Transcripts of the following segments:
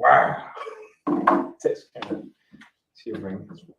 Wow. Text camera. She'll bring this one.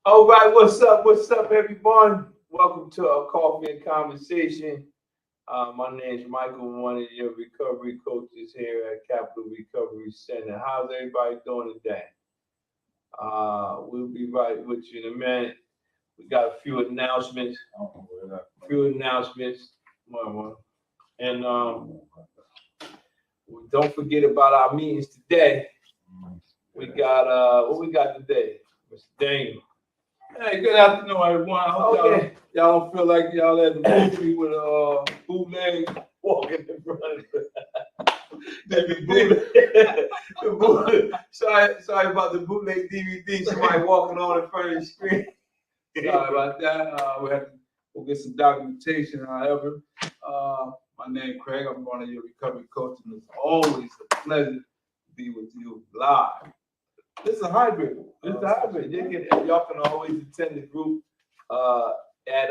All right, what's up, everyone? Welcome to our Coffee and Conversation. My name is Michael, one of your recovery coaches here at Capital Recovery Center. How's everybody doing today? We'll be right with you in a minute. We got a few announcements. And don't forget about our meetings today. We got what we got today, Mr. Daniel. Hey, good afternoon, everyone. I hope y'all don't feel like y'all at the movie with a bootleg Walking in front of DVD. Sorry about the bootleg DVD. Somebody walking on in front of the screen. Sorry about that. We have to go get some documentation. However, my name is Craig. I'm one of your recovery coaches, and it's always a pleasure to be with you live. This is a hybrid. Y'all can always attend the group at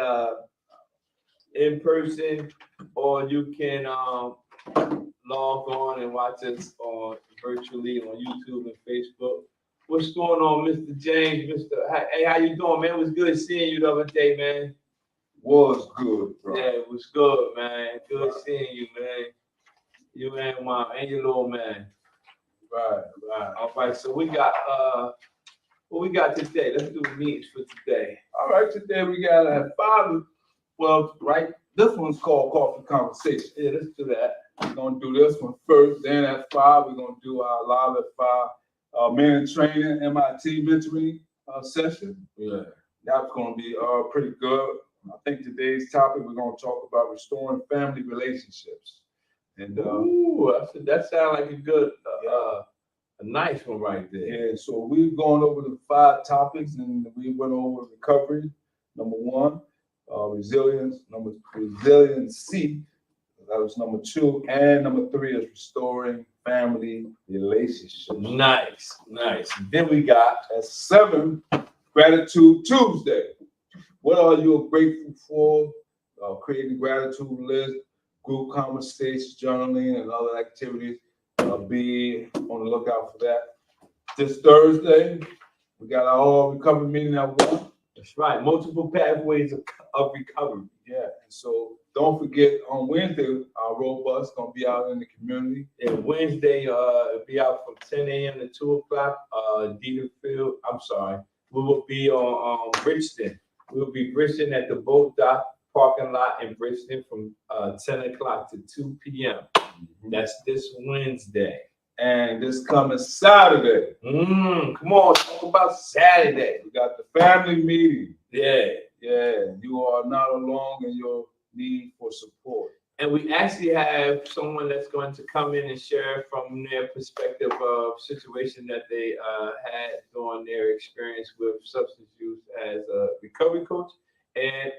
in person, or you can log on and watch us virtually on YouTube and Facebook. What's going on, Mr. James? Hey, how you doing, man? It was good seeing you the other day, man. Was good, bro. Yeah, it was good, man. Good seeing you, man. You and your little man. Right. All right, so we got what we got today. Let's do the meetings for today. All right, today we got at 5. Well, right, this one's called Coffee Conversation. Yeah, let's do that. We're gonna do this one first. Then at 5, we're gonna do our live at 5 men in training MIT mentoring session. Yeah, that's gonna be pretty good. I think today's topic we're gonna talk about restoring family relationships. And that sounds like a good, a nice one right there. Yeah, so we've gone over the 5 topics, and we went over recovery. Number 1, resilience. Resiliency. That was number 2, and number 3 is restoring family relationships. Nice. Then we got at 7, Gratitude Tuesday. What are you grateful for? Creating a gratitude list, group conversations, journaling, and other activities. Be on the lookout for that. This Thursday, we got our all recovery meeting at 1. That's right. Multiple pathways of recovery. Yeah. And so don't forget on Wednesday, our road bus is gonna be out in the community. And Wednesday, it'll be out from 10 a.m. to 2 o'clock. We will be on Bridgeton. We'll be Bridgeton at the boat dock parking lot in Bridgeton from 10 o'clock to 2 p.m. That's this Wednesday. And this coming Saturday. Come on, talk about Saturday. We got the family meeting. Yeah. You are not alone in your need for support. And we actually have someone that's going to come in and share from their perspective of situation that they had during their experience with substance use as a recovery coach, and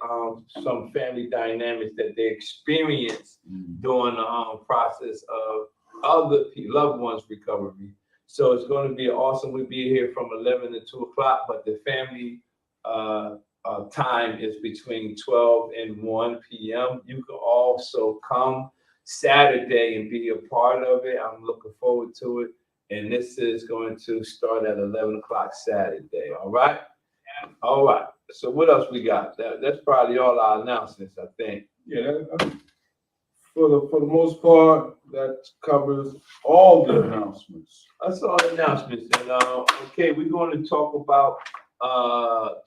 some family dynamics that they experienced during the process of other loved ones' recovery. So it's going to be awesome. We'll be here from 11 to 2 o'clock, but the family time is between 12 and 1 p.m. You can also come Saturday and be a part of it. I'm looking forward to it. And this is going to start at 11 o'clock Saturday. All right. So what else we got? That's probably all our announcements, I think. Yeah. For the most part, that covers all the announcements. That's all the announcements. And okay, we're going to talk about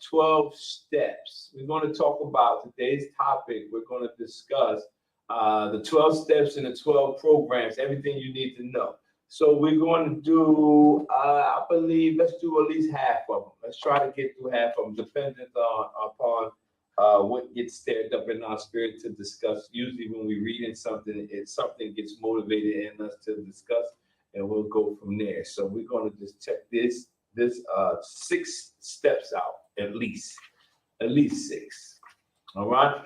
12 steps. We're going to talk about today's topic. We're going to discuss the 12 steps and the 12 programs, everything you need to know. So we're going to do, I believe, let's do at least half of them. Let's try to get through half of them, dependent upon what gets stirred up in our spirit to discuss. Usually when we reading something, something gets motivated in us to discuss, and we'll go from there. So we're going to just check this 6 steps out, at least 6. All right.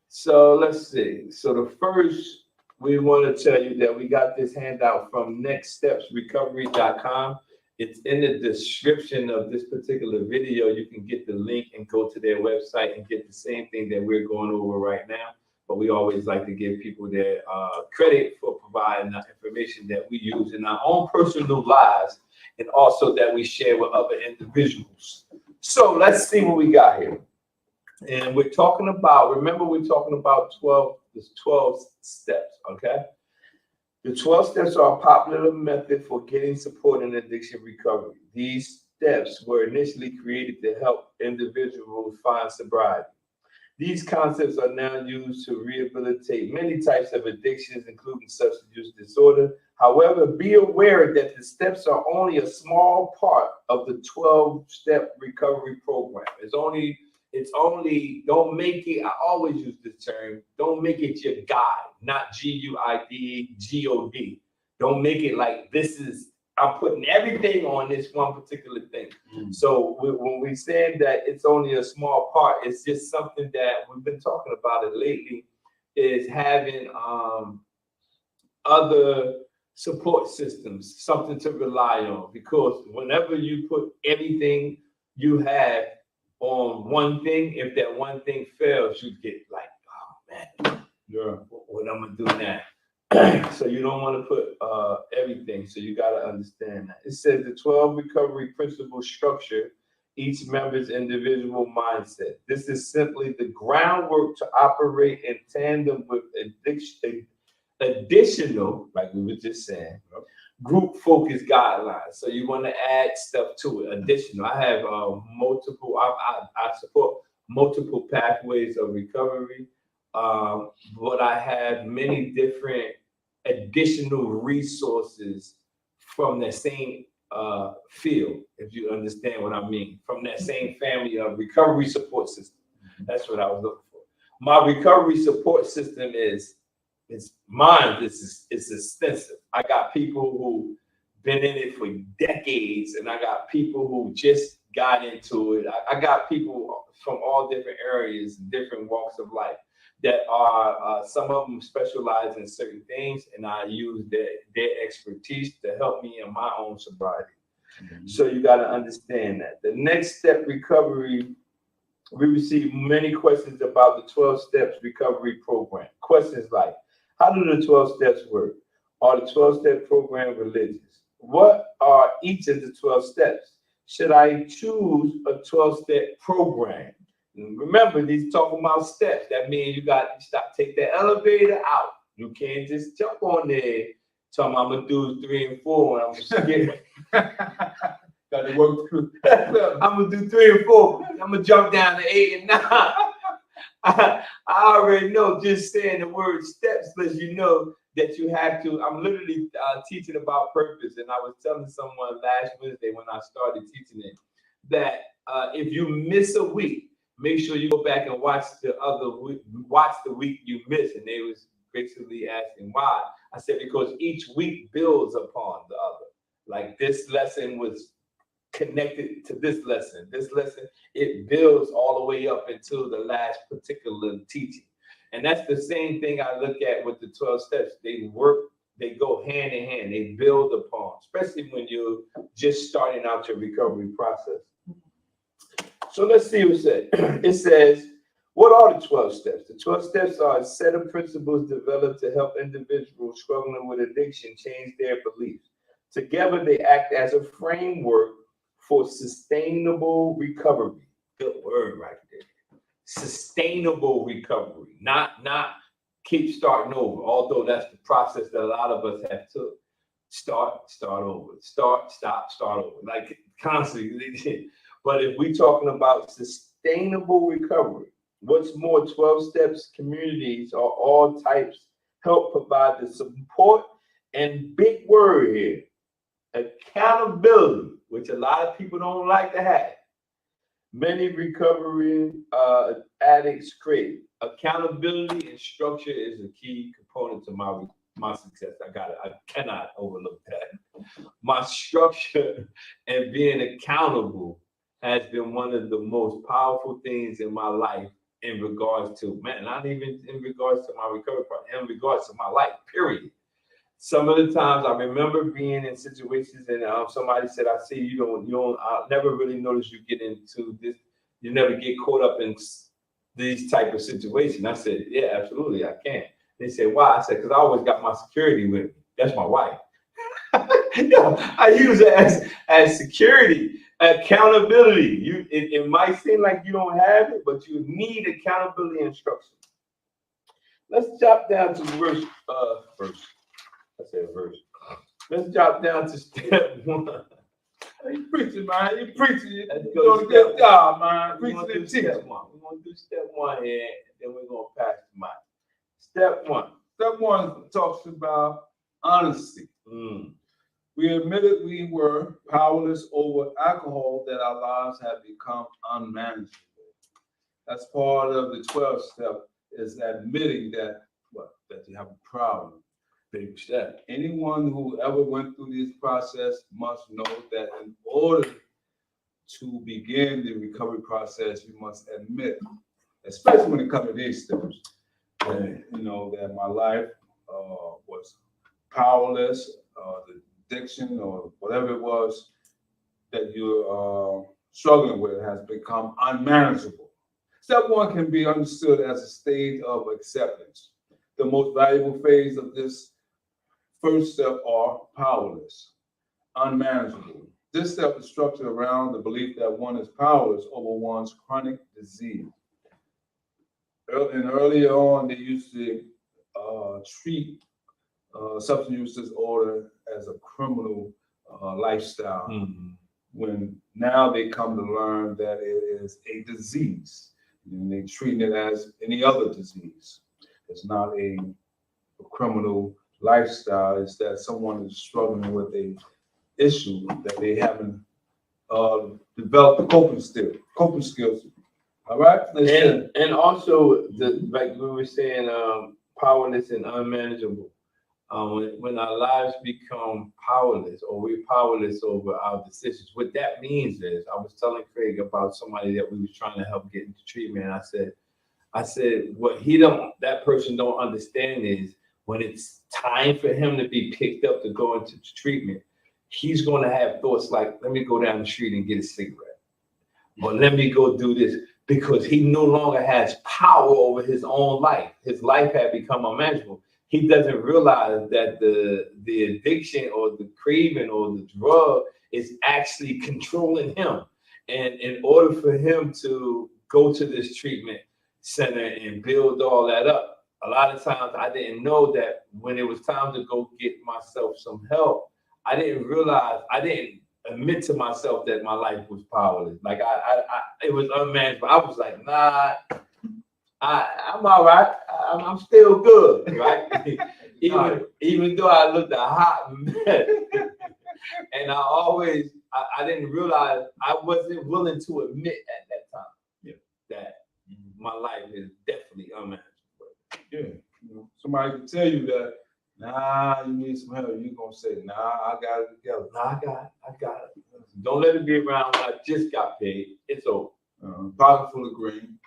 So let's see. So the first, we want to tell you that we got this handout from nextstepsrecovery.com. It's in the description of this particular video. You can get the link and go to their website and get the same thing that we're going over right now. But we always like to give people their credit for providing the information that we use in our own personal lives, and also that we share with other individuals. So let's see what we got here. And we're talking about, remember, we're talking about 12 steps, okay? The 12 steps are a popular method for getting support in addiction recovery. These steps were initially created to help individuals find sobriety. These concepts are now used to rehabilitate many types of addictions, including substance use disorder. However, be aware that the steps are only a small part of the 12-step recovery program. It's only, don't make it, I always use this term, don't make it your guide, not GUID, GOD. Don't make it like this is, I'm putting everything on this one particular thing. So when we say that it's only a small part, it's just something that we've been talking about it lately, is having other support systems, something to rely on. Because whenever you put everything you have on one thing, if that one thing fails, you get like, oh man, what I'm gonna do now? So you don't want to put everything. So you got to understand that. It says the 12 recovery principles structure each member's individual mindset. This is simply the groundwork to operate in tandem with additional, like we were just saying, group focused guidelines. So you want to add stuff to it. Additional. I have multiple. I support multiple pathways of recovery, but I have many different additional resources from the same field, if you understand what I mean, from that same family of recovery support system. That's what I was looking for. My recovery support system is mine. It's extensive. I got people who been in it for decades, and I got people who just got into it. I got people from all different areas, different walks of life, that are some of them specialize in certain things, and I use their expertise to help me in my own sobriety. So you got to understand that. The next step recovery, we receive many questions about the 12 steps recovery program. Questions like, how do the 12 steps work? Are the 12-step program religious? What are each of the 12 steps? Should I choose a 12-step program? And remember, these talking about steps. That means you got to take the elevator out. You can't just jump on there. Talking about I'm gonna do 3 and 4, and I'm scared. Got to work through. I'm gonna do 3 and 4. I'm gonna jump down to 8 and 9. I already know. Just saying the word steps lets you know that you have to. I'm literally teaching about purpose, and I was telling someone last Wednesday when I started teaching it that if you miss a week, make sure you go back and watch the week you missed. And they was basically asking why. I said because each week builds upon the other. Like this lesson was connected to this lesson. This lesson, it builds all the way up until the last particular teaching. And that's the same thing I look at with the 12 steps. They work, they go hand in hand, they build upon, especially when you're just starting out your recovery process. So let's see what it says. It says, what are the 12 steps? The 12 steps are a set of principles developed to help individuals struggling with addiction change their beliefs. Together, they act as a framework for sustainable recovery. Good word right there. Sustainable recovery, not keep starting over, although that's the process that a lot of us have to start over, start, stop, start over, like constantly. But if we're talking about sustainable recovery, what's more, 12 steps communities are all types help provide the support, and big word here, accountability, which a lot of people don't like to have. Many recovery addicts crave. Accountability and structure is a key component to my success. I cannot overlook that. My structure and being accountable has been one of the most powerful things in my life in regards to, man, not even in regards to my recovery part, in regards to my life, period. Some of the times I remember being in situations and somebody said, I see you don't, I never really noticed you get into this, you never get caught up in these type of situations. I said, yeah, absolutely, I can. They said, why? I said, because I always got my security with me. That's my wife. I use it as security, accountability. It might seem like you don't have it, but you need accountability and structure. Let's drop down to verse. I said verse. Let's drop down to step 1. You preaching, man. You preaching. Let's You're go doing a to step good job, man. We're Preaching gonna do and step teaching. 1. We're gonna do step 1 here, and then we're gonna pass the mic. Step 1. Step 1 talks about honesty. We admitted we were powerless over alcohol, that our lives had become unmanageable. That's part of the 12th step, is admitting that you have a problem. Big step. Anyone who ever went through this process must know that in order to begin the recovery process, you must admit, especially when it comes to these steps, that, that my life was powerless, the addiction or whatever it was that you're struggling with has become unmanageable. Step 1 can be understood as a stage of acceptance. The most valuable phase of this first step are powerless, unmanageable. This step is structured around the belief that one is powerless over one's chronic disease. And earlier on, they used to treat substance use disorder as a criminal lifestyle. When now they come to learn that it is a disease, and they treat it as any other disease. It's not a criminal lifestyle. It's that someone is struggling with a issue that they haven't developed the coping skills. All right. And also, like we were saying, powerless and unmanageable. When our lives become powerless, or we're powerless over our decisions, what that means is, I was telling Craig about somebody that we was trying to help get into treatment. And I said, what that person don't understand is, when it's time for him to be picked up to go into treatment, he's going to have thoughts like, let me go down the street and get a cigarette, or let me go do this, because he no longer has power over his own life. His life had become unmanageable. He doesn't realize that the addiction or the craving or the drug is actually controlling him. And in order for him to go to this treatment center and build all that up, a lot of times I didn't know that when it was time to go get myself some help, I didn't admit to myself that my life was powerless. Like it was unmanageable. I was like, nah, I'm all right. I'm still good, right? even though I looked a hot mess. And I didn't realize, I wasn't willing to admit at that time that my life is definitely unmanageable. Yeah, somebody can tell you that, nah, you need some help. You're going to say, nah, I got it together. Nah, I got it. Don't let it be around when I just got paid. It's over. Pocket full of green.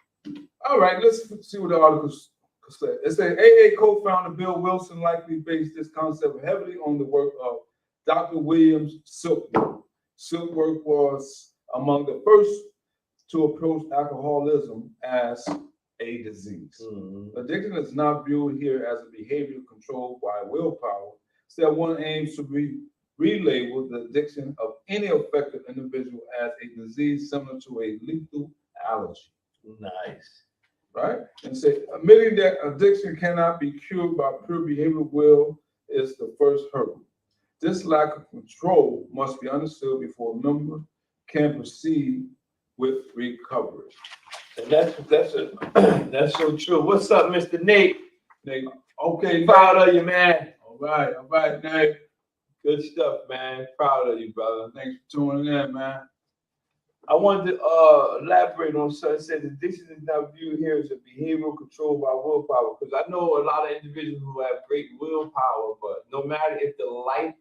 All right, let's see what the articles say. It says AA co-founder Bill Wilson likely based this concept heavily on the work of Dr. Williams' Silkwork. Silkwork was among the first to approach alcoholism as a disease. Addiction is not viewed here as a behavior controlled by willpower. Step 1 aims to relabel the addiction of any affected individual as a disease similar to a lethal allergy. Nice. Right? And say, admitting that addiction cannot be cured by pure behavioral will is the first hurdle. This lack of control must be understood before a member can proceed with recovery. And that's so true. What's up, Mr. Nate? Nate, okay, Proud of you, man. All right, Nate. Good stuff, man. Proud of you, brother. Thanks for tuning in, man. I wanted to elaborate on something. Said addiction is not viewed here as a behavioral control by willpower, because I know a lot of individuals who have great willpower, but no matter if the light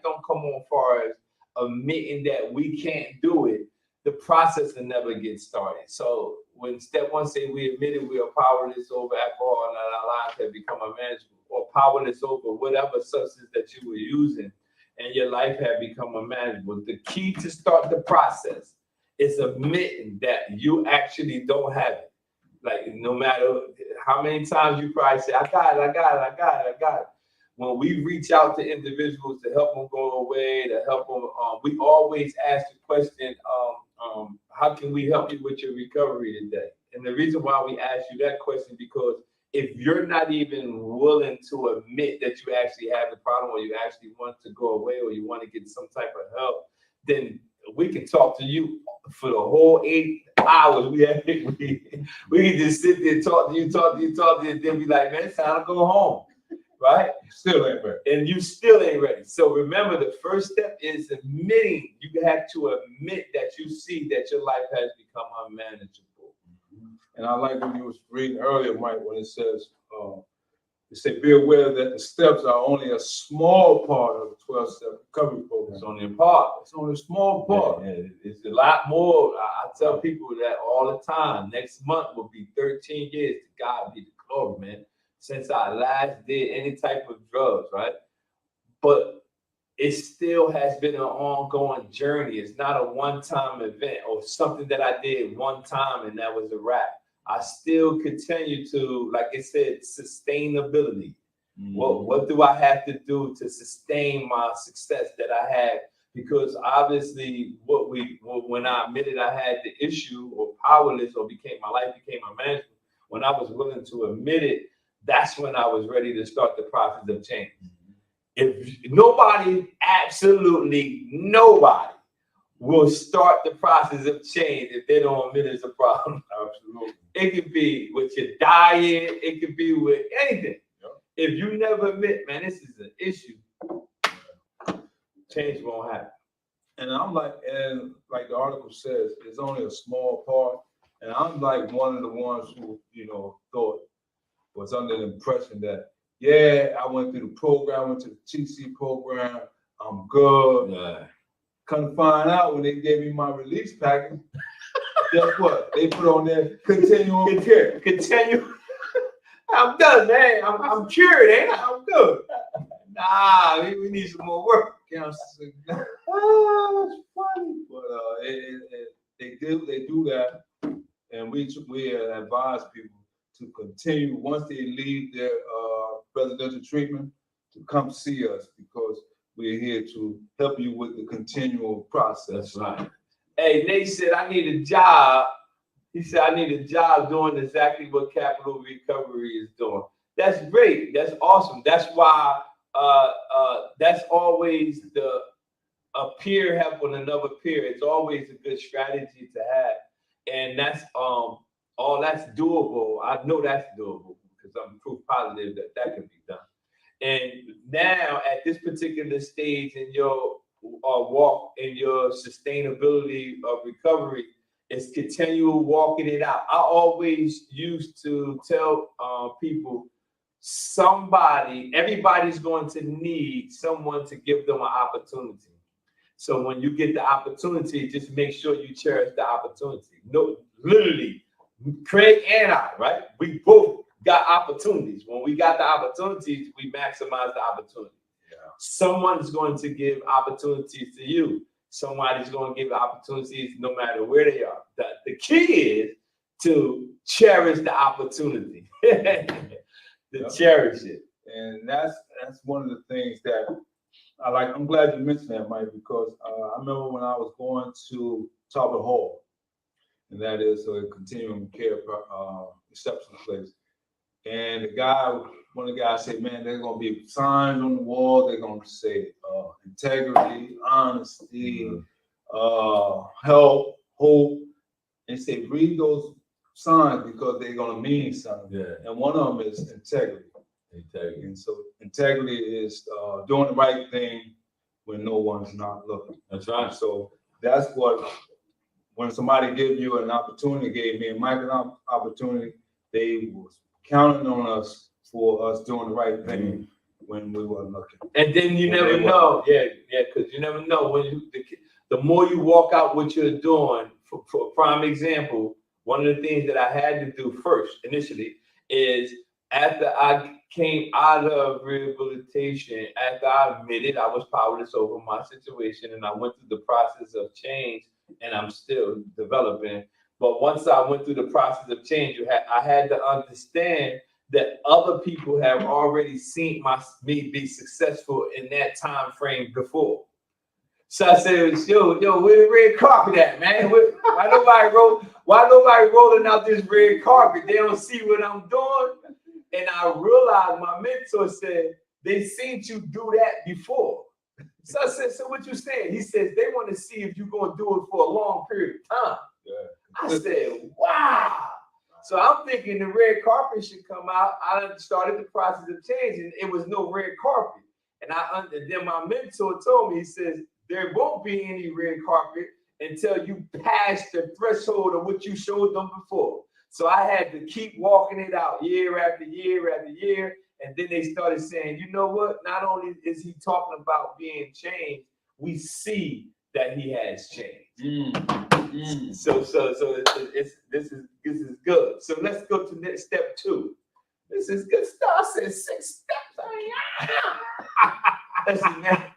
don't come on, far as admitting that we can't do it, the process will never get started. So when step one say we admitted we are powerless over alcohol and that our lives have become unmanageable, or powerless over whatever substance that you were using, and your life had become unmanageable. The key to start the process is admitting that you actually don't have it. Like, no matter how many times you probably say, I got it, I got it, I got it, I got it. When we reach out to individuals to help them go away, to help them, we always ask the question, how can we help you with your recovery today? And the reason why we ask you that question, because if you're not even willing to admit that you actually have the problem, or you actually want to go away, or you want to get some type of help, then we can talk to you for the whole 8 hours. We can just sit there, talk to you, and then be like, man, it's time to go home, right? Still ain't ready. And you still ain't ready. So remember, the first step is admitting. You have to admit that you see that your life has become unmanageable. And I like what you was reading earlier, Mike, when it says, it said, be aware that the steps are only a small part of the 12-step recovery program. It's only a part. It's only a small part. Yeah, it's a lot more. I tell people that all the time. Next month will be 13 years. To God be the glory, man. Since I last did any type of drugs, right? But it still has been an ongoing journey. It's not a one-time event or something that I did one time and that was a wrap. I still continue to, like I said, sustainability. Mm-hmm. What do I have to do to sustain my success that I had? Because obviously, when I admitted I had the issue or powerless, or my life became unmanageable, when I was willing to admit it, that's when I was ready to start the process of change. If nobody, absolutely nobody, will start the process of change if they don't admit it's a problem. Absolutely. It could be with your diet. It could be with anything. Yep. If you never admit, man, this is an issue, change won't happen. And I'm like, and like the article says, it's only a small part. And I'm like one of the ones who, thought, was under the impression that, yeah, I went through the program, went to the TC program, I'm good. Yeah. Come to find out when they gave me my release package, guess what? They put on there continuum care. Continue. I'm done, man. I'm cured, ain't I? I'm good. Nah, we need some more work. Oh, that's funny. But they do that, and we advise people to continue once they leave their residential treatment to come see us, because we're here to help you with the continual process. That's right. Hey, Nate said, I need a job. He said, I need a job doing exactly what Capital Recovery is doing. That's great. That's awesome. That's why that's always a peer helping another peer. It's always a good strategy to have. And that's that's doable. I know that's doable because I'm proof positive that can be done. And now at this particular stage in your walk, in your sustainability of recovery, is continual walking it out. I always used to tell people, everybody's going to need someone to give them an opportunity. So when you get the opportunity, just make sure you cherish the opportunity. No, literally, Craig and I, right? We both got opportunities. When we got the opportunities, we maximize the opportunity. Yeah. Someone's going to give opportunities to you. Somebody's going to give opportunities no matter where they are. The key is to cherish the opportunity. Cherish it. And that's one of the things that I like. I'm glad you mentioned that, Mike, because I remember when I was going to Talbot Hall, and that is a continuum care reception place. And one of the guys said, man, there's going to be signs on the wall. They're going to say integrity, honesty, help, hope. And say, read those signs because they're going to mean something. Yeah. And one of them is integrity. And so integrity is doing the right thing when no one's not looking. That's right. So that's what when somebody give you an opportunity, gave me and Mike an opportunity, they was counting on us for us doing the right thing when we weren't looking. And then you never know, because you never know when the more you walk out what you're doing. For a prime example, one of the things that I had to do first initially is after I came out of rehabilitation, after I admitted I was powerless over my situation, and I went through the process of change, and I'm still developing. But once I went through the process of change, I had to understand that other people have already seen me be successful in that time frame before. So I said, yo, where the red carpet at, man? Why nobody rolling out this red carpet? They don't see what I'm doing. And I realized my mentor said, they seen you do that before. So I said, so what you saying? He says, they want to see if you're going to do it for a long period of time. Yeah. I said, wow. So I'm thinking the red carpet should come out. I started the process of changing. It was no red carpet. And then my mentor told me, he says, there won't be any red carpet until you pass the threshold of what you showed them before. So I had to keep walking it out year after year after year. And then they started saying, you know what? Not only is he talking about being changed, we see that he has changed. So this is good. So let's go to next step 2. This is good stuff. I said 6 steps. Listen, man.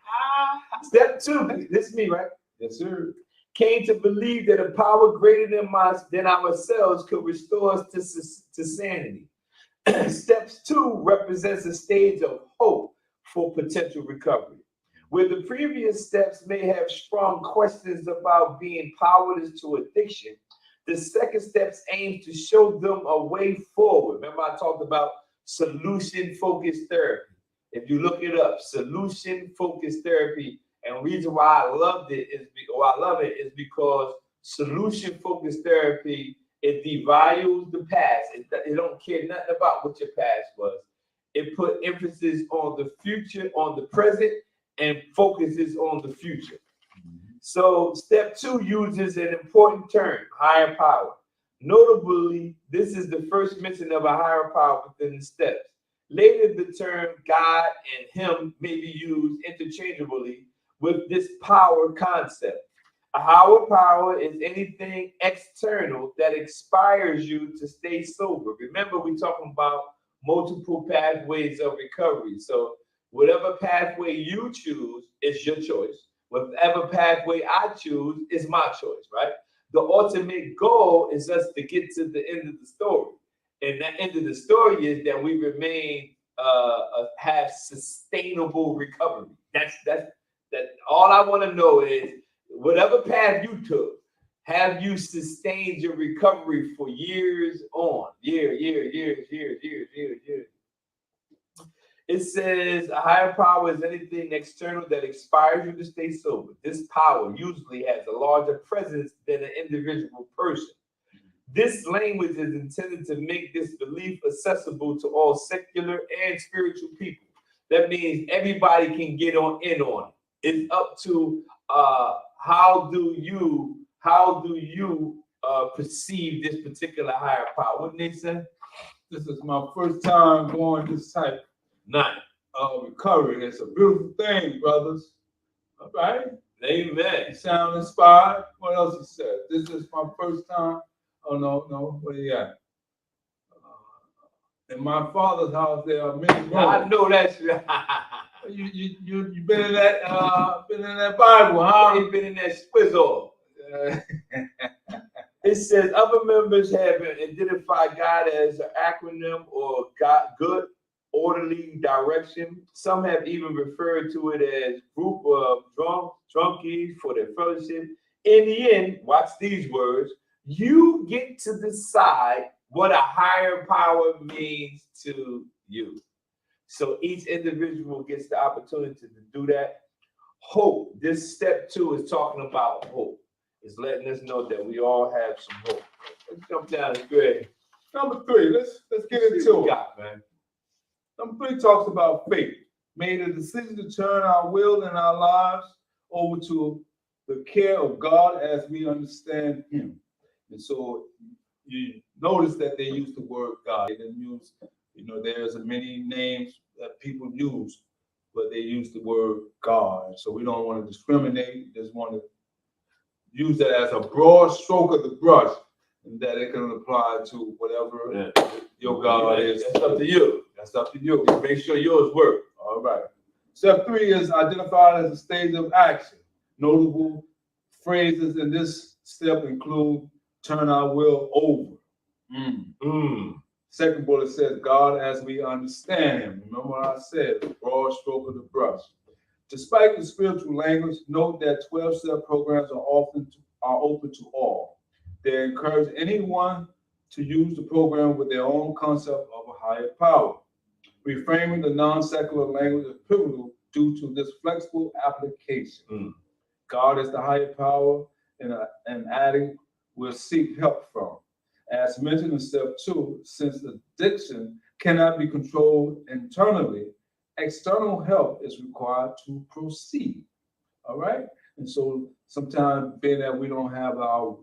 Step 2. This is me, right? Yes, sir. Came to believe that a power greater than ourselves could restore us to sanity. Steps 2 represents a stage of hope for potential recovery. Where the previous steps may have strong questions about being powerless to addiction, the second steps aims to show them a way forward. Remember, I talked about solution-focused therapy. If you look it up, solution-focused therapy, and the reason why I love it is because solution-focused therapy, it devalues the past. It don't care nothing about what your past was. It put emphasis on the future, on the present, and focuses on the future. So step 2 uses an important term, higher power. Notably, this is the first mention of a higher power within the steps. Later, the term God and Him may be used interchangeably with this power concept. A higher power is anything external that inspires you to stay sober. Remember, we're talking about multiple pathways of recovery. So whatever pathway you choose is your choice. Whatever pathway I choose is my choice, right? The ultimate goal is us to get to the end of the story. And the end of the story is that we have sustainable recovery. That's all I want to know is whatever path you took, have you sustained your recovery for years on? Years. It says a higher power is anything external that inspires you to stay sober. This power usually has a larger presence than an individual person. This language is intended to make this belief accessible to all secular and spiritual people. That means everybody can get in on it. It's up to how do you perceive this particular higher power? Wouldn't they say? This is my first time going this type of recovery. It's a beautiful thing, brothers. All right. Amen. You sound inspired. What else he said? This is my first time. Oh no. What do you got? In my father's house, there are many roads. I know that. You been in that Bible, huh? You been in that squizzle. It says other members have identified God as an acronym or God, good, orderly direction. Some have even referred to it as group of drunkies for their fellowship. In the end, watch these words, you get to decide what a higher power means to you. So each individual gets the opportunity to do that. Hope. This step 2 is talking about hope. It's letting us know that we all have some hope. Let's jump down to grade. Number 3. Let's get into it. Man. Number 3 talks about faith. Made a decision to turn our will and our lives over to the care of God as we understand Him. And so you notice that they use the word God. They didn't use, there's many names that people use, but they use the word God. So we don't want to discriminate. We just want to use that as a broad stroke of the brush, and that it can apply to whatever your God is. That's up to you. That's up to you. Just make sure yours work. All right. Step 3 is identified as a stage of action. Notable phrases in this step include turn our will over. Second bullet says God as we understand Him. Remember what I said, the broad stroke of the brush. Despite the spiritual language, note that 12-step programs are open to all. They encourage anyone to use the program with their own concept of a higher power. Reframing the non-secular language is pivotal due to this flexible application. God is the higher power, and adding will seek help from. As mentioned in step 2, since addiction cannot be controlled internally, external help is required to proceed. All right? And so sometimes being that we don't have our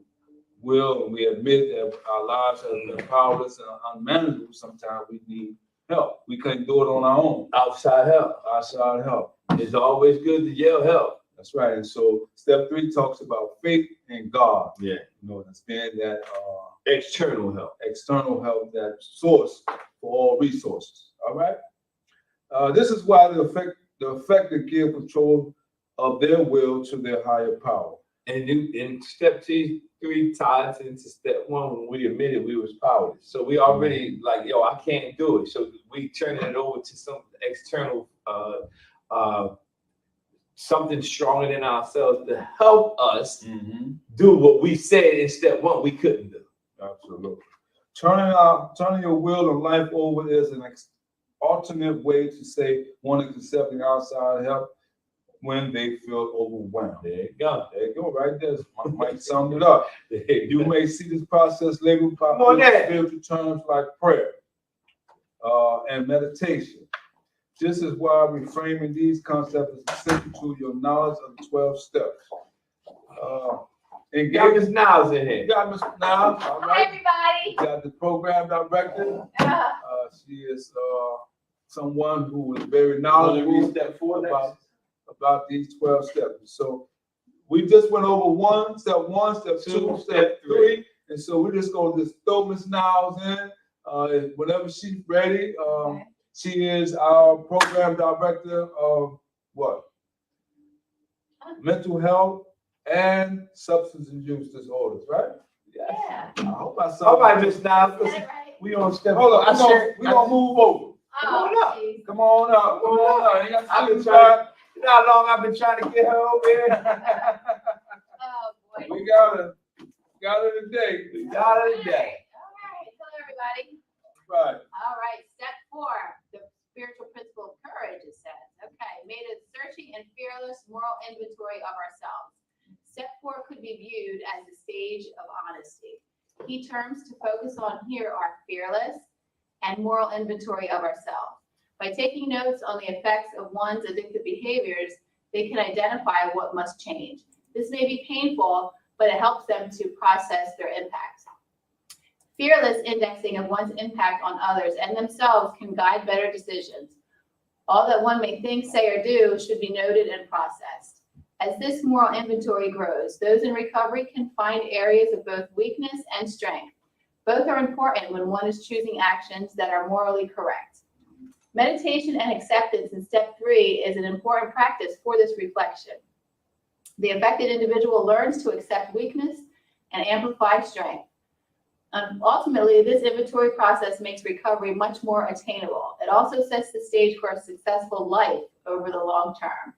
will and we admit that our lives have been powerless and unmanageable, sometimes we need help. We couldn't do it on our own. Outside help. Outside help. It's always good to yell help. That's right. And so step 3 talks about faith in God. Yeah. That's being that external help. External help, that source for all resources. All right. This is why the affected give control of their will to their higher power. And in step 3 ties into step 1 when we admitted we was powerless. So we already like, I can't do it. So we turning it over to some external something stronger than ourselves to help us do what we said in step 1 we couldn't do. Absolutely. Turning your will and life over is an alternate way to say one is accepting outside help when they feel overwhelmed. There you go. There you go, right there. Might sum it up. You may see this process labeled by spiritual terms like prayer and meditation. This is why reframing these concepts is essential to your knowledge of the 12 steps. And got Ms. Niles in here. You got Ms. Niles. All right. Hi, everybody. You got the program director. She is someone who is very knowledgeable about these 12 steps. So we just went over step 1, step 2, step 3. And so we're just going to just throw Ms. Niles in whenever she's ready. She is our program director of what? Mental health and substance use disorders, right? Yeah. I hope I saw. All right, Ms. Niles. Right. We on step. Hold on. We're going to move over. Come on up. You got you know how long I've been trying to get her over here? Oh, boy. We got her today. All right. Hello, everybody. Right. All right. Step 4, the spiritual principle of courage, it says. Okay. Made a searching and fearless moral inventory of ourselves. Step 4 could be viewed as a stage of honesty. Key terms to focus on here are fearless and moral inventory of ourselves. By taking notes on the effects of one's addictive behaviors, they can identify what must change. This may be painful, but it helps them to process their impacts. Fearless indexing of one's impact on others and themselves can guide better decisions. All that one may think, say, or do should be noted and processed. As this moral inventory grows, those in recovery can find areas of both weakness and strength. Both are important when one is choosing actions that are morally correct. Meditation and acceptance in step 3 is an important practice for this reflection. The affected individual learns to accept weakness and amplify strength. Ultimately, this inventory process makes recovery much more attainable. It also sets the stage for a successful life over the long term.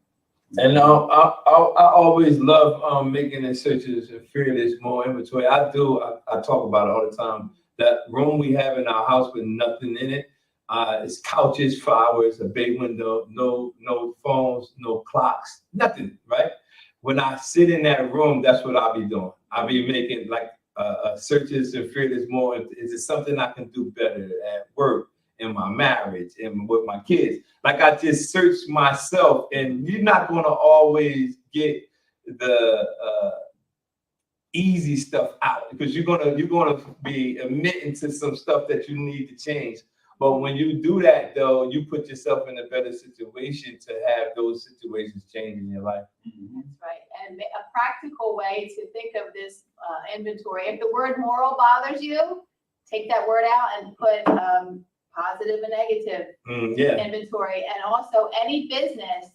And I always love making the searches and fearless more inventory. I talk about it all the time. That room we have in our house with nothing in it, it's couches, flowers, a bay window, no phones, no clocks, nothing, right? When I sit in that room, that's what I'll be doing. I'll be making like searches and fearless more. Is it something I can do better at work, in my marriage, and with my kids? Like I just search myself, and you're not going to always get the easy stuff out, because you're gonna be admitting to some stuff that you need to change. But when you do that, though, you put yourself in a better situation to have those situations change in your life. That's right. And a practical way to think of this inventory, if the word moral bothers you, take that word out and put positive and negative inventory. And also any business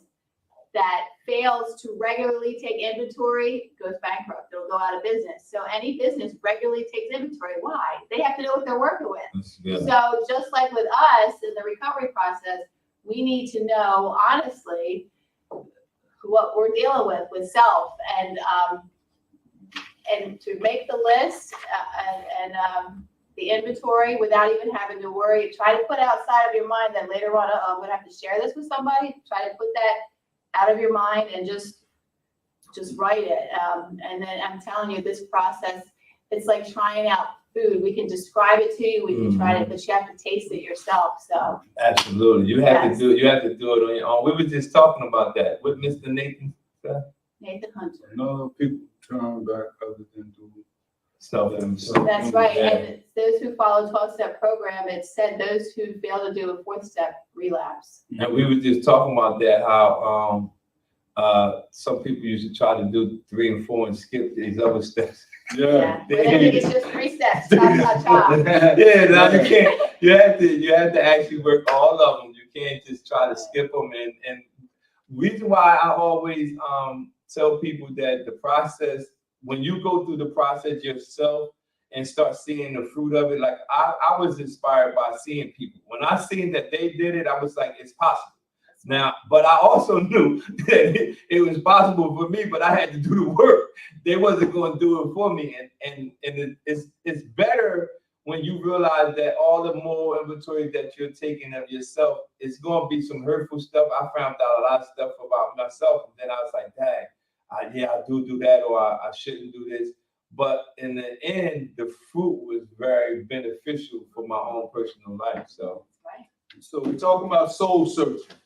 that fails to regularly take inventory goes bankrupt. It'll go out of business. So any business regularly takes inventory. Why? They have to know what they're working with. So just like with us in the recovery process, we need to know honestly what we're dealing with self, and to make the list and the inventory without even having to worry. Try to put outside of your mind that later on, I'm going to have to share this with somebody. Try to put that out of your mind and just write it. And then I'm telling you, this process, it's like trying out food. We can describe it to you. We can try it, but you have to taste it yourself. So absolutely, you have to do it. You have to do it on your own. We were just talking about that with Mr. Nathan Hunter. No people turn back other than do stuff. That's right. And those who follow 12-step program, it said those who fail to do a 4th step relapse. And we were just talking about that, how some people used to try to do 3 and 4 and skip these other steps. Yeah. But I think it's just 3 steps. Chop, chop, chop. Yeah, now you can't. You have to actually work all of them. You can't just try to skip them. And reason why I always tell people that the process, when you go through the process yourself and start seeing the fruit of it, like I was inspired by seeing people. When I seen that they did it, I was like, it's possible. Now, but I also knew that it was possible for me, but I had to do the work. They wasn't going to do it for me. And it's better when you realize that all the moral inventory that you're taking of yourself, it's going to be some hurtful stuff. I found out a lot of stuff about myself, and then I was like, dang, I do that, or I shouldn't do this. But in the end, the fruit was very beneficial for my own personal life. So we're talking about soul searching.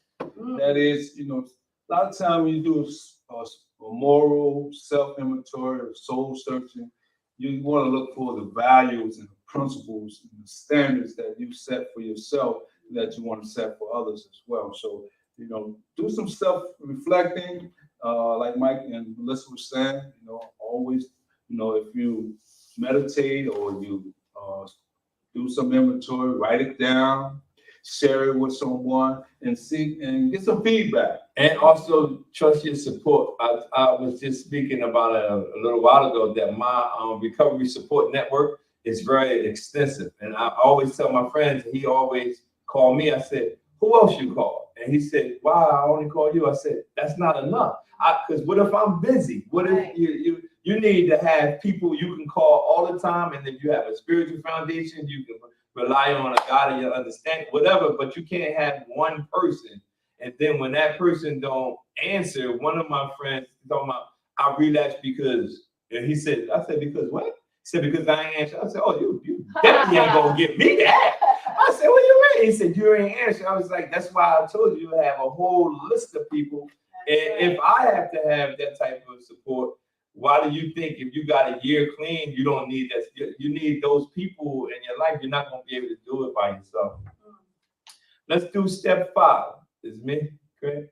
That is, a lot of time when you do a moral self-inventory or soul searching, you want to look for the values and the principles and the standards that you set for yourself that you want to set for others as well. So, do some self-reflecting, like Mike and Melissa were saying, always, if you meditate or you do some inventory, write it down, share it with someone, and see and get some feedback. And also trust your support. I was just speaking about it a little while ago that my recovery support network is very extensive. And I always tell my friends, he always called me. I said, who else you call? And he said, wow, I only call you. I said, that's not enough. Because what if I'm busy? What if you need to have people you can call all the time? And if you have a spiritual foundation, you can rely on a God of your understanding, whatever, but you can't have one person. And then when that person don't answer, one of my friends talking about, I relapsed because, and I said, because what? He said, because I ain't answer. I said, oh, you definitely ain't gonna get me that. I said, what do you mean? He said, you ain't answer. I was like, that's why I told you have a whole list of people. And if I have to have that type of support, why do you think if you got a year clean, you don't need that? You need those people in your life. You're not going to be able to do it by yourself. Let's do step 5. Is me, Craig?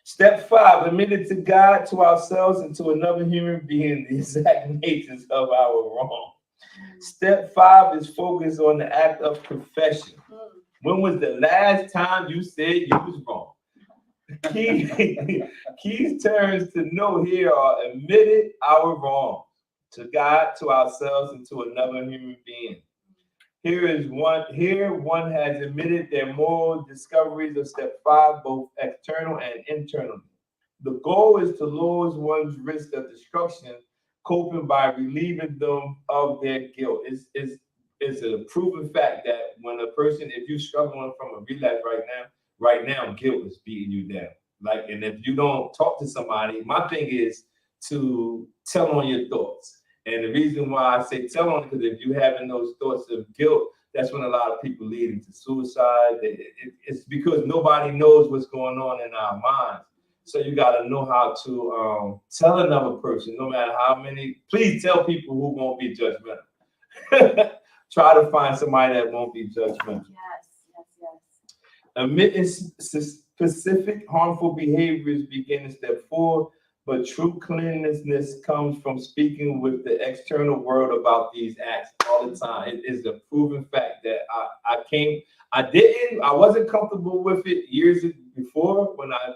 Step 5, admitted to God, to ourselves, and to another human being the exact natures of our wrong. Step 5 is focused on the act of confession. When was the last time you said you was wrong? Key terms to know here are admitted our wrong to God, to ourselves, and to another human being. Here one has admitted their moral discoveries of step 5, both external and internal. The goal is to lower one's risk of destruction, coping by relieving them of their guilt. It's a proven fact that when a person, if you're struggling from a relapse right now, guilt is beating you down. And if you don't talk to somebody, my thing is to tell on your thoughts. And the reason why I say tell on, because if you're having those thoughts of guilt, that's when a lot of people lead into suicide. It's because nobody knows what's going on in our minds. So you got to know how to tell another person, no matter how many. Please tell people who won't be judgmental. Try to find somebody that won't be judgmental. Yes. Admitting specific harmful behaviors begin in step 4, but true cleanliness comes from speaking with the external world about these acts all the time. It is a proven fact that I wasn't comfortable with it years before when I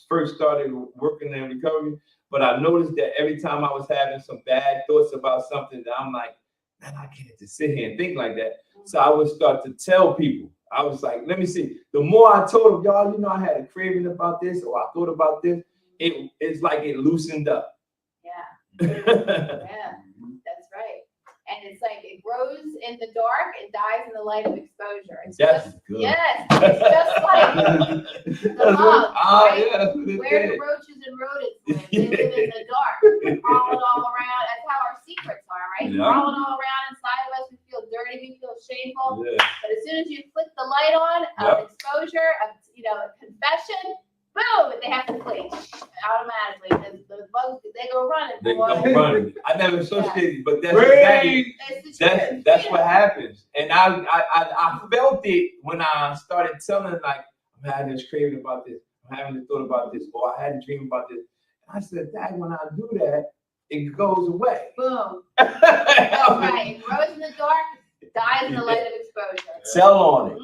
first started working in recovery, but I noticed that every time I was having some bad thoughts about something, that I'm like, man, I can't just sit here and think like that. So I would start to tell people. I was like, let me see. The more I told them, y'all, you know, I had a craving about this, or I thought about this, it's like it loosened up. Yeah. Yeah, that's right. And it's like it grows in the dark, it dies in the light of exposure. It's That's just, good. yes, it's just like the love, right? Yeah, Where the roaches and rodents live, they live in the dark, crawling all around. That's how our secrets are, right? Yeah. Crawling all around inside of us. We feel dirty, we feel shameful. Yeah. But as soon as you flick the light on of exposure, of confession, boom, they have to flee automatically because the bugs, they go running. They boy. go running. I never associated, but that's Great. exactly, that's what happens. And I felt it when I started telling, like, I'm having this craving about this, I'm having this thought about this, or I had a dream about this. And I said, Dad, when I do that, it goes away. Boom. That's right. It grows in the dark, dies in the light of exposure. Sell on it.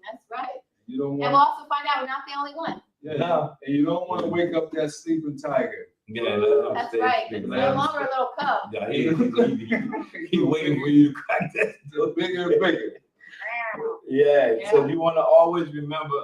That's right. You don't And want. we'll also find out we're not the only one. Yeah. No. And you don't want to wake up that sleeping tiger. Yeah, That's right. It's no longer a little cub. Yeah, he waiting for you to crack that. Bigger and bigger. Yeah, so you want to always remember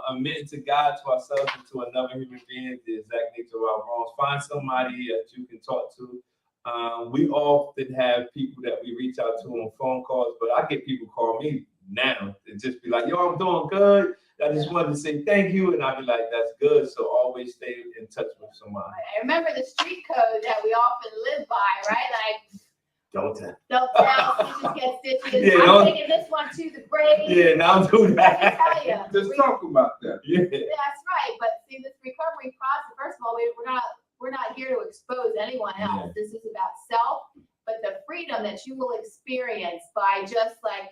admitting to God, to ourselves, and to another human being the exact nature of our wrongs. Find somebody that you can talk to. We often have people that we reach out to on phone calls, but I get people call me now and just be like, yo, I'm doing good. I just wanted to say thank you. And I'll be like, that's good. So always stay in touch with somebody. I remember the street code that we often live by, right? Like, Don't tell. don't tell, stitches get stitches. Yeah, I'm taking this one to the grave. Yeah, now do Let me that. tell you. Just talk about that. Yeah. That's right. But see, this recovery process, first of all, we're not here to expose anyone else. Yeah. This is about self, but the freedom that you will experience by just like,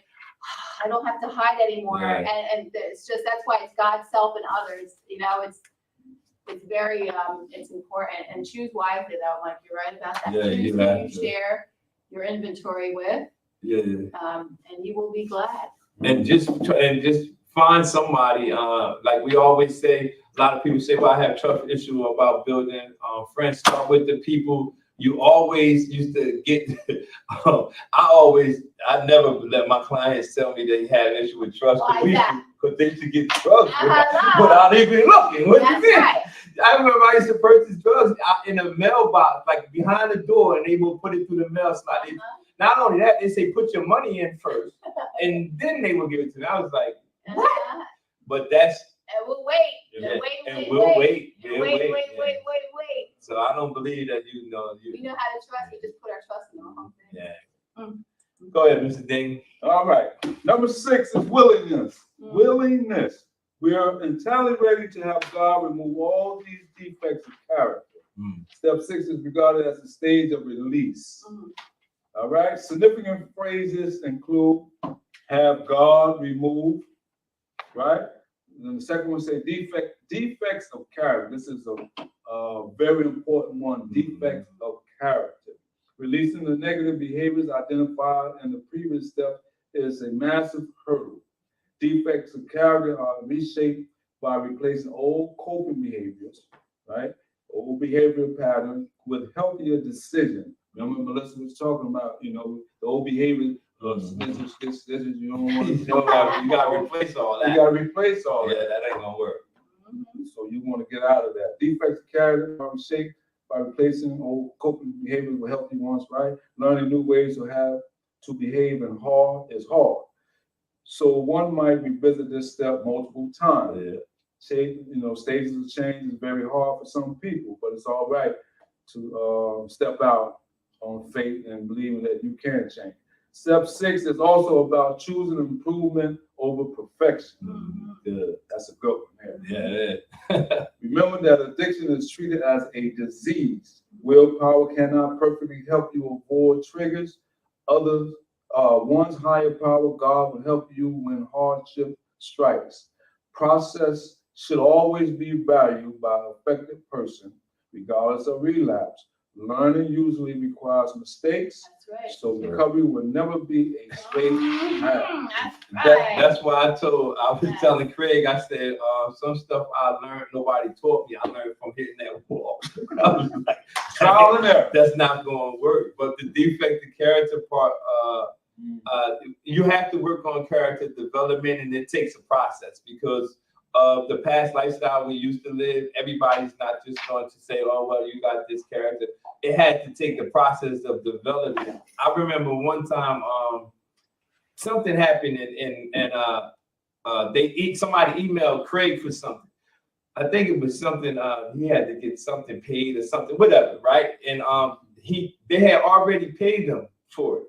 I don't have to hide anymore. Right. And it's just, that's why it's God, self, and others. You know, it's very, it's important. And choose wisely though, Mike, you're right about that. Yeah, Choose you who have you to. share your inventory with, Yeah. and you will be glad. And just find somebody, like we always say, a lot of people say, well, I have trust issue about building friends. Start with the people you always used to get. I never let my clients tell me they had an issue with trust. Why is that? Because they used to get drugs Uh-huh. without even looking. What That's you mean? right. I remember I used to purchase drugs out in a mailbox, like behind the door, and they will put it through the mail slot. Not only that, they say put your money in first, and then they will give it to me. I was like, what? But that's. And we'll wait. Yeah, And wait. and we'll wait. And We'll wait. wait. So I don't believe that We know how to trust. We just put our trust in the wrong thing. Yeah. Go ahead, Mr. Ding. All right. Number 6 is willingness. Mm. Willingness. We are entirely ready to have God remove all these defects of character. Step 6 is regarded as a stage of release. All right. Significant phrases include have God remove, right? And then the second one say defects of character. This is a very important one. Defects of character. Releasing the negative behaviors identified in the previous step is a massive hurdle. Defects of character are reshaped by replacing old coping behaviors, right? Old behavioral patterns with healthier decisions. Remember Melissa was talking about, the old behavior. This is you don't want to You gotta replace all that. You gotta replace all that. Yeah, that ain't gonna work. So you want to get out of that. Defects of character are reshaped by replacing old coping behaviors with healthy ones, right? Learning new ways to behave is hard. So one might revisit this step multiple times. Yeah. Stages of change is very hard for some people, but it's all right to step out on faith and believing that you can change. Step 6 is also about choosing improvement over perfection. Good. That's a good one. Yeah. Remember that addiction is treated as a disease. Willpower cannot perfectly help you avoid triggers. Others, one's higher power, God, will help you when hardship strikes. Process should always be valued by an affected person, regardless of relapse. Learning usually requires mistakes, That's right. so recovery will never be a straight path. That's right. That's why I was telling Craig, I said, some stuff I learned, nobody taught me. I learned from hitting that wall. I was like, Trial and error. that's not going to work. But the defective character part, you have to work on character development, and it takes a process because of the past lifestyle we used to live. Everybody's not just going to say, oh, well, you got this character. It had to take the process of development. I remember one time something happened and somebody emailed Craig for something. I think it was something he had to get something paid or something, whatever, right? And they had already paid him for it.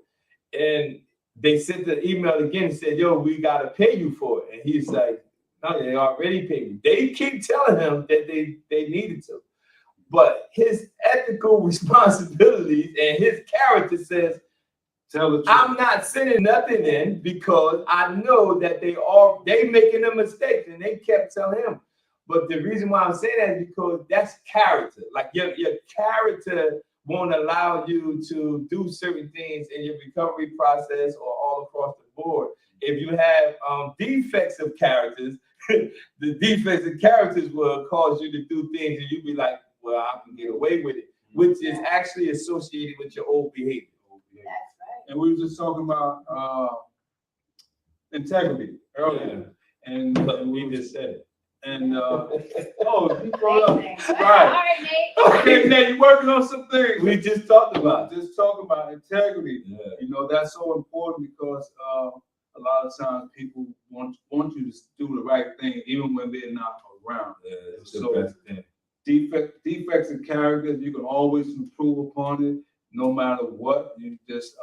And they sent the email again and said, yo, we got to pay you for it. And he's like, no, they already paid me. They keep telling him that they needed to. But his ethical responsibilities and his character says, Tell the truth. I'm not sending nothing in because I know that they making a mistake, and they kept telling him. But the reason why I'm saying that is because that's character. Like your character won't allow you to do certain things in your recovery process or all across the board. If you have defects of characters, the defects of characters will cause you to do things and you'll be like, well, I can get away with it, which is actually associated with your old behavior. That's right. And we were just talking about integrity earlier. But we just said it. And you brought up Amazing. All right. right, Nate. Okay, now you're working on some things. We just talked about it. Just talk about integrity. Yeah. You know, that's so important because a lot of times people want you to do the right thing even when they're not around. Yeah, it's the So best thing. defects in character, you can always improve upon it no matter what. You just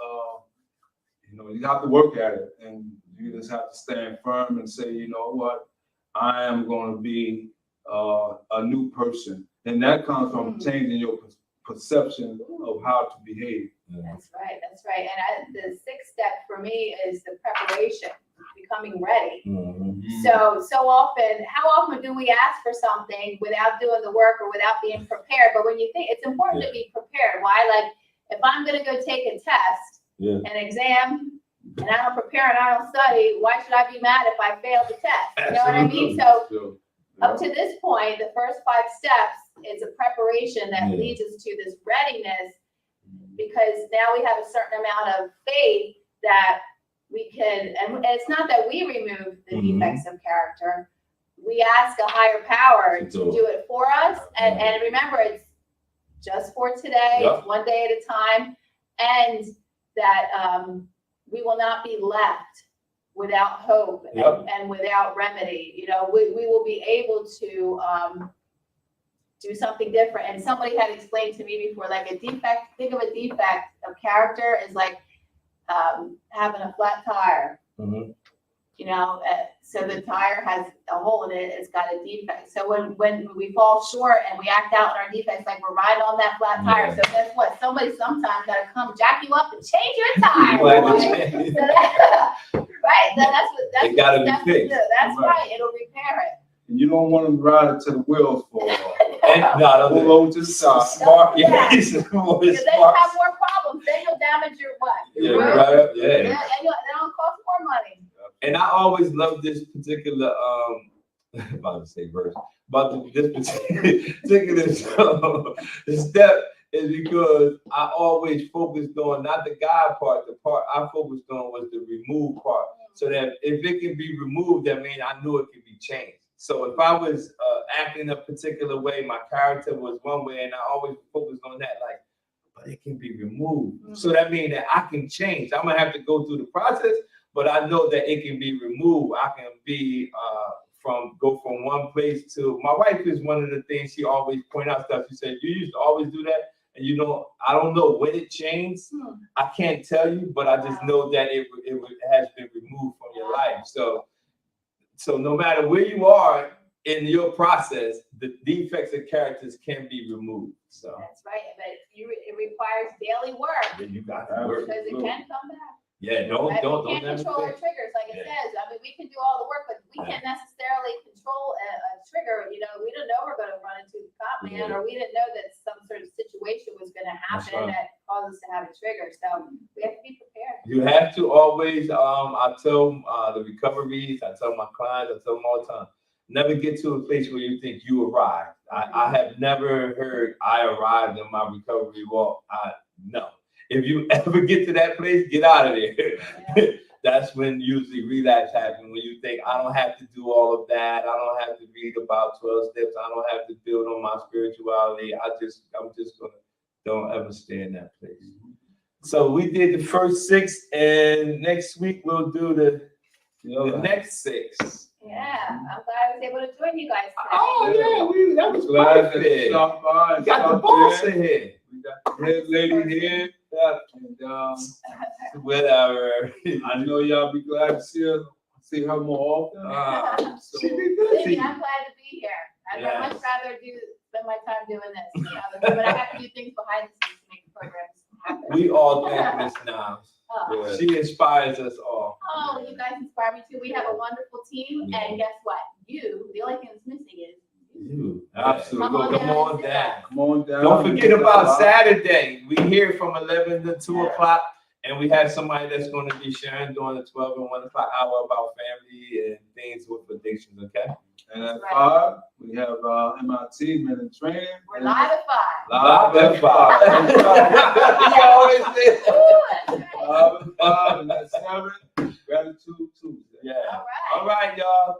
you have to work at it, and you just have to stand firm and say, you know what, I am going to be a new person. And that comes from changing your perception of how to behave. That's right. That's right. And the sixth step for me is the preparation, becoming ready. Mm-hmm. So often, how often do we ask for something without doing the work or without being prepared? But when you think it's important to be prepared, why? Like if I'm going to go take a test, an exam, and I don't prepare and I don't study, why should I be mad if I fail the test? You know what I mean? So up to this point, the first 5 steps is a preparation that leads us to this readiness, because now we have a certain amount of faith that we can, and it's not that we remove the defects of character. We ask a higher power to do it for us. And remember, it's just for today, it's one day at a time, and that we will not be left without hope and without remedy. You know, we will be able to do something different. And somebody had explained to me before, like a defect, think of a defect of character as like having a flat tire. You know, so the tire has a hole in it, it's got a defect. So when we fall short and we act out in our defects, like we're riding on that flat tire. So guess what? Somebody sometimes got to come jack you up and change your tire. Right. That's It gotta be fixed. That's right. It'll repair it. And you don't want them to ride it to the wheels for a while. Pull over to the side. Spark, Because then you'll have more problems. Then you'll damage your what? Your road. Yeah. And it'll cost more money. And I always love this particular I'm about to say verse, but this particular step is because I always focused on not the God part. The part I focused on was the remove part. So that if it can be removed, that means I knew it could be changed. So if I was acting a particular way, my character was one way, and I always focused on that, like, but it can be removed. So that means that I can change. I'm gonna have to go through the process, but I know that it can be removed. I can be go from one place to. My wife is one of the things she always point out stuff. She said, "You used to always do that, and I don't know when it changed. I can't tell you, but I just know that it has been removed from your life." So no matter where you are in your process, the defects and characters can be removed. So That's right, but it requires daily work then you got to work. because it can come back. Yeah, Right? don't We can't never control our think. triggers, like it Yeah. says. I mean, we can do all the work, but we can't necessarily control a trigger. You know, we didn't know we're going to run into the cop man, or we didn't know that some sort of situation was going to That's happen right. that caused us to have a trigger. So we have to be prepared. You have to always, I tell the recoveries, I tell my clients, I tell them all the time, never get to a place where you think you arrived. I have never heard I arrived in my recovery walk. No. If you ever get to that place, get out of there. Yeah. That's when usually relapse happens, when you think, I don't have to do all of that. I don't have to read about 12 steps. I don't have to build on my spirituality. I'm just gonna, don't ever stay in that place. So we did the first 6, and next week we'll do the next 6. Yeah, I'm glad I was able to join you guys today. Oh yeah, that was Glad that you perfect. stopped by. We got the boss in here. We got the head lady here. And Whatever. I know y'all be glad to see her more often. So, She be Believe busy. me, I'm glad to be here. I'd Yes. much rather spend my time doing this, you know, but I have to do things behind the scenes to make the programs happen. We all thank Miss Niles. Oh. yeah. She inspires us all. Oh, you guys inspire me too. We have a wonderful team, and guess what? The only thing that's missing is You. Absolutely. Come on down. Come on down. Don't forget about Saturday. We here from 11 to 2 o'clock, and we have somebody that's going to be sharing during the 12 and 1 o'clock hour about family and things with addictions, okay? And at 5, we have MIT, Men in Training. we're live at 5. Live at 5. He always says. Ooh, that's right. Live at 5, and at 7, Gratitude Tuesday. Yeah. All right. All right, y'all.